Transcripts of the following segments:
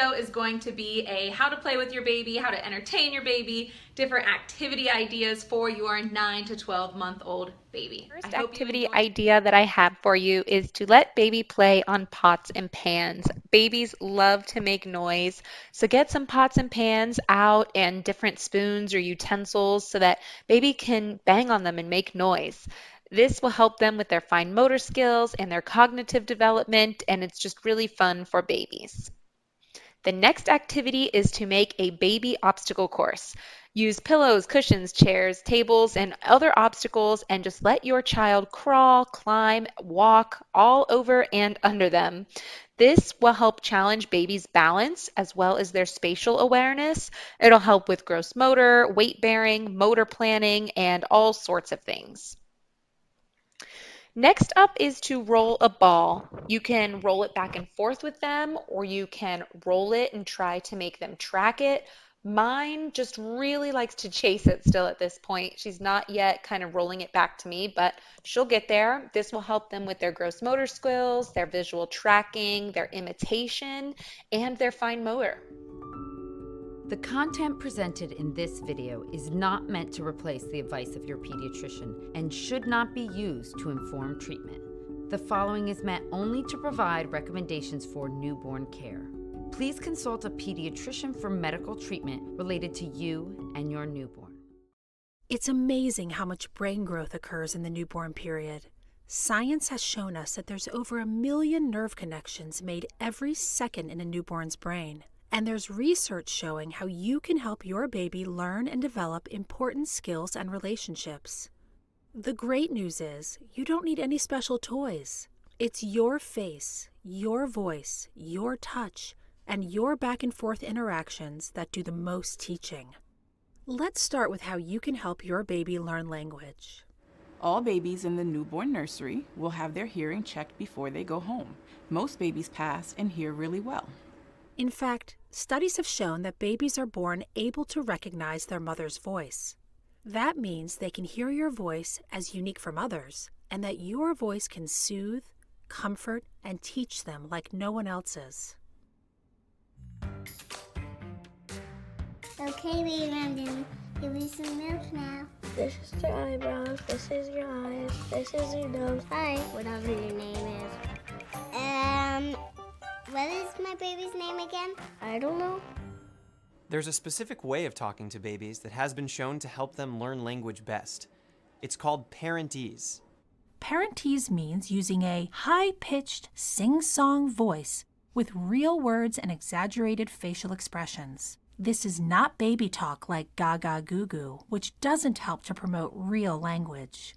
video is going to be a how to play with your baby, how to entertain your baby, different activity ideas for your 9 to 12-month-old baby. First activity idea that I have for you is to let baby play on pots and pans. Babies love to make noise, so get some pots and pans out and different spoons or utensils so that baby can bang on them and make noise. This will help them with their fine motor skills and their cognitive development, and it's just really fun for babies. The next activity is to make a baby obstacle course. Use pillows, cushions, chairs, tables, and other obstacles, and just let your child crawl, climb, walk all over and under them. This will help challenge babies' balance as well as their spatial awareness. It'll help with gross motor, weight bearing, motor planning, and all sorts of things. Next up is to roll a ball. You can roll it back and forth with them, or you can roll it and try to make them track it. Mine just really likes to chase it still at this point. She's not yet kind of rolling it back to me, but she'll get there. This will help them with their gross motor skills, their visual tracking, their imitation, and their fine motor. The content presented in this video is not meant to replace the advice of your pediatrician and should not be used to inform treatment. The following is meant only to provide recommendations for newborn care. Please consult a pediatrician for medical treatment related to you and your newborn. It's amazing how much brain growth occurs in the newborn period. Science has shown us that there's over 1 million nerve connections made every second in a newborn's brain. And there's research showing how you can help your baby learn and develop important skills and relationships. The great news is you don't need any special toys. It's your face, your voice, your touch, and your back and forth interactions that do the most teaching. Let's start with how you can help your baby learn language. All babies in the newborn nursery will have their hearing checked before they go home. Most babies pass and hear really well. In fact, studies have shown that babies are born able to recognize their mother's voice. That means they can hear your voice as unique from others, and that your voice can soothe, comfort, and teach them like no one else's. Okay, baby, I'm gonna give you some milk now. This is your eyebrows, this is your eyes, this is your nose. Hi, whatever your name is. What is my baby's name again? I don't know. There's a specific way of talking to babies that has been shown to help them learn language best. It's called Parentese. Parentese means using a high-pitched, sing-song voice with real words and exaggerated facial expressions. This is not baby talk like gaga goo goo, which doesn't help to promote real language.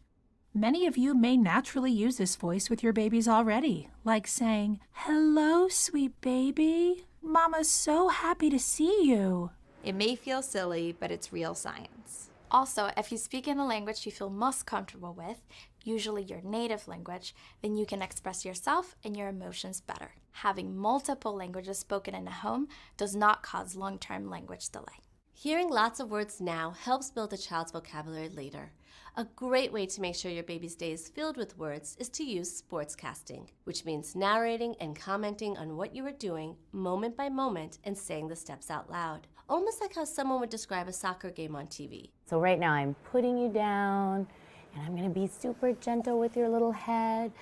Many of you may naturally use this voice with your babies already, like saying, "Hello, sweet baby. Mama's so happy to see you." It may feel silly, but it's real science. Also, if you speak in a language you feel most comfortable with, usually your native language, then you can express yourself and your emotions better. Having multiple languages spoken in a home does not cause long-term language delay. Hearing lots of words now helps build a child's vocabulary later. A great way to make sure your baby's day is filled with words is to use sportscasting, which means narrating and commenting on what you are doing moment by moment and saying the steps out loud. Almost like how someone would describe a soccer game on TV. So right now I'm putting you down and I'm gonna be super gentle with your little head.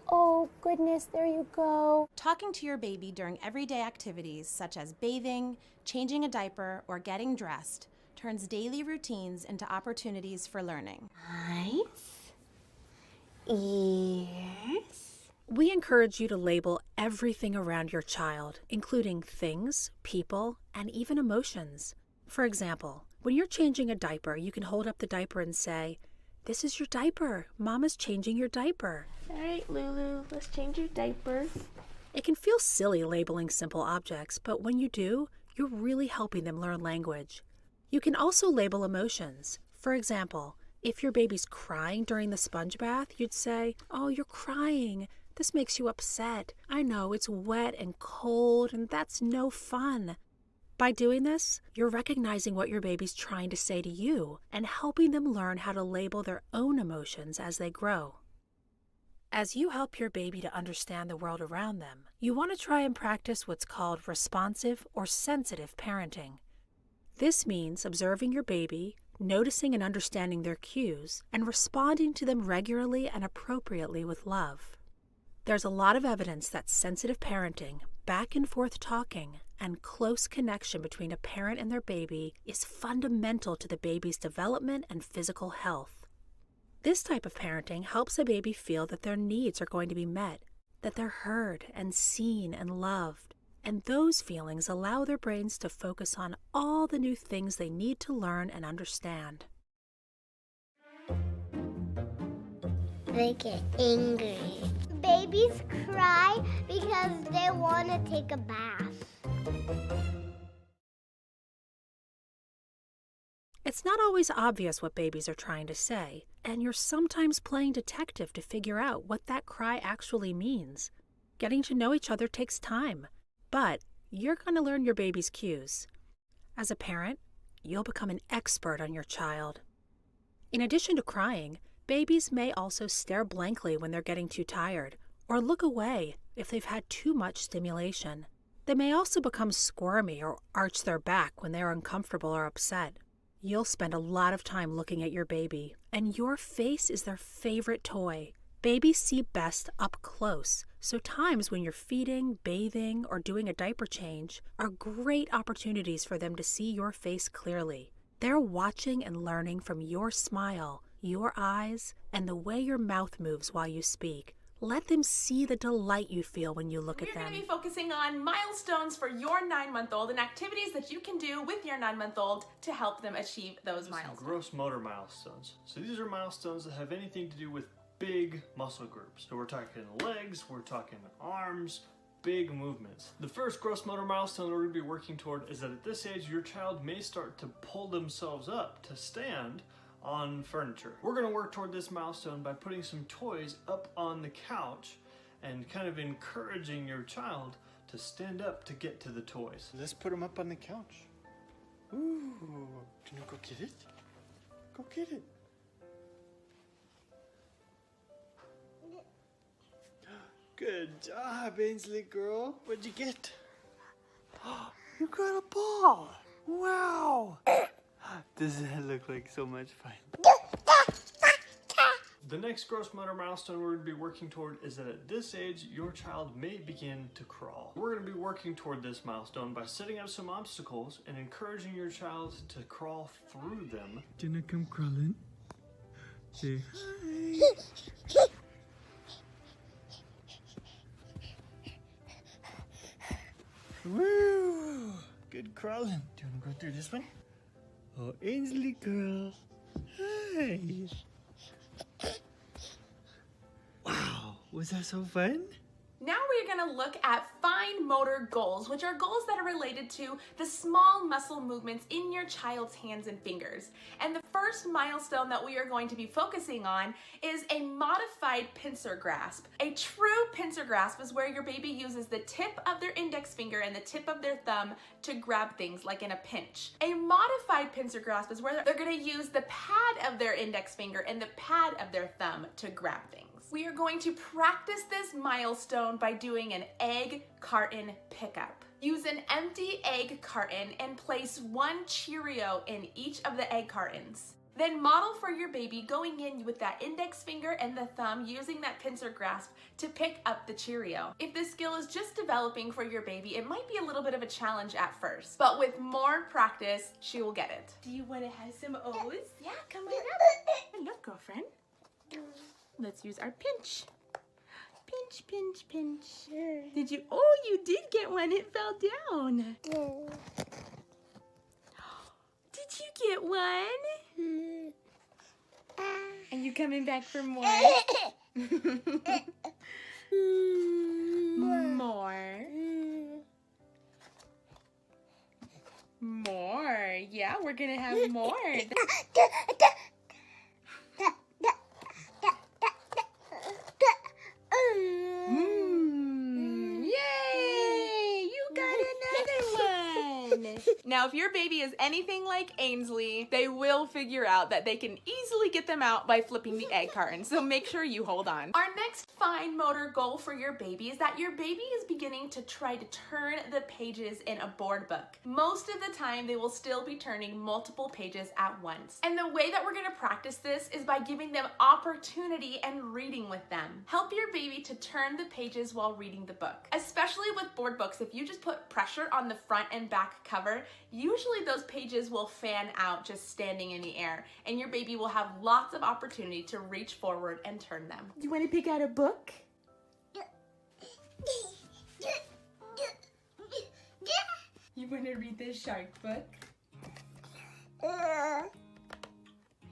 Oh goodness, there you go. Talking to your baby during everyday activities such as bathing, changing a diaper, or getting dressed turns daily routines into opportunities for learning. Eyes, ears. We encourage you to label everything around your child, including things, people, and even emotions. For example, when you're changing a diaper, you can hold up the diaper and say, "This is your diaper. Mama's changing your diaper." All right, Lulu, let's change your diaper. It can feel silly labeling simple objects, but when you do, you're really helping them learn language. You can also label emotions. For example, if your baby's crying during the sponge bath, you'd say, "Oh, you're crying. This makes you upset. I know it's wet and cold, and that's no fun." By doing this, you're recognizing what your baby's trying to say to you and helping them learn how to label their own emotions as they grow. As you help your baby to understand the world around them, you want to try and practice what's called responsive or sensitive parenting. This means observing your baby, noticing and understanding their cues, and responding to them regularly and appropriately with love. There's a lot of evidence that sensitive parenting, back and forth talking, and close connection between a parent and their baby is fundamental to the baby's development and physical health. This type of parenting helps a baby feel that their needs are going to be met, that they're heard and seen and loved, and those feelings allow their brains to focus on all the new things they need to learn and understand. They get angry. Babies cry because they want to take a bath. It's not always obvious what babies are trying to say, and you're sometimes playing detective to figure out what that cry actually means. Getting to know each other takes time, but you're going to learn your baby's cues. As a parent, you'll become an expert on your child. In addition to crying, babies may also stare blankly when they're getting too tired, or look away if they've had too much stimulation. They may also become squirmy or arch their back when they are uncomfortable or upset. You'll spend a lot of time looking at your baby, and your face is their favorite toy. Babies see best up close, so times when you're feeding, bathing, or doing a diaper change are great opportunities for them to see your face clearly. They're watching and learning from your smile, your eyes, and the way your mouth moves while you speak. Let them see the delight you feel when you look at them. We're going to be focusing on milestones for your 9-month-old and activities that you can do with your 9-month-old to help them achieve those milestones. Gross motor milestones. So these are milestones that have anything to do with big muscle groups. So we're talking legs, we're talking arms, big movements. The first gross motor milestone we're going to be working toward is that at this age, your child may start to pull themselves up to stand on furniture. We're going to work toward this milestone by putting some toys up on the couch and kind of encouraging your child to stand up to get to the toys. Let's put them up on the couch. Ooh, can you go get it? Go get it. Good job, Ainsley girl. What'd you get? You got a ball. Wow. Does that look like so much fun? The next gross motor milestone we're going to be working toward is that at this age, your child may begin to crawl. We're going to be working toward this milestone by setting up some obstacles and encouraging your child to crawl through them. Gonna come crawling. Say hi. Woo! Good crawling. Do you want to go through this one? Oh, Ainsley girl. Hi. Wow, was that so fun? Now we're going to look at fine motor goals, which are goals that are related to the small muscle movements in your child's hands and fingers. And the first milestone that we are going to be focusing on is a modified pincer grasp. A true pincer grasp is where your baby uses the tip of their index finger and the tip of their thumb to grab things like in a pinch. A modified pincer grasp is where they're going to use the pad of their index finger and the pad of their thumb to grab things. We are going to practice this milestone by doing an egg carton pickup. Use an empty egg carton and place 1 Cheerio in each of the egg cartons. Then model for your baby going in with that index finger and the thumb using that pincer grasp to pick up the Cheerio. If this skill is just developing for your baby, it might be a little bit of a challenge at first, but with more practice, she will get it. Do you want to have some O's? Yeah, come on up. Hello, girlfriend. Let's use our pinch. Pinch, pinch, pinch. Did you? Oh, you did get one. It fell down. Did you get one? Are you coming back for more? More. More. Yeah, we're gonna have more. Yay! You got another one! Now, if your baby is anything like Ainsley, they will figure out that they can easily get them out by flipping the egg carton, so make sure you hold on. Our next fine motor goal for your baby is that your baby is beginning to try to turn the pages in a board book. Most of the time, they will still be turning multiple pages at once. And the way that we're going to practice this is by giving them opportunity and reading with them. Help your baby to turn the pages while reading the book. Especially with board books, if you just put pressure on the front and back cover, usually those pages will fan out just standing in the air, and your baby will have lots of opportunity to reach forward and turn them. Do you want to pick out a book? You want to read the shark book?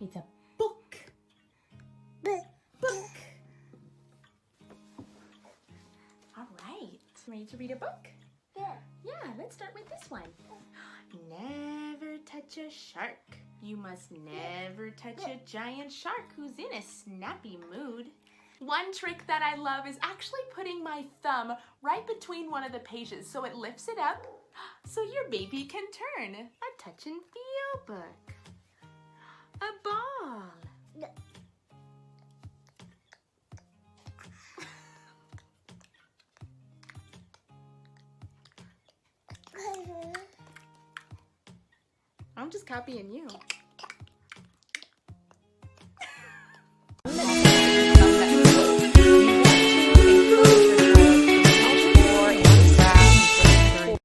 It's a book. Book. All right. Ready to read a book? Yeah, let's start with this one. Never touch a shark. You must never touch a giant shark who's in a snappy mood. One trick that I love is actually putting my thumb right between one of the pages so it lifts it up so your baby can turn. A touch and feel book. A ball. I'm just copying you.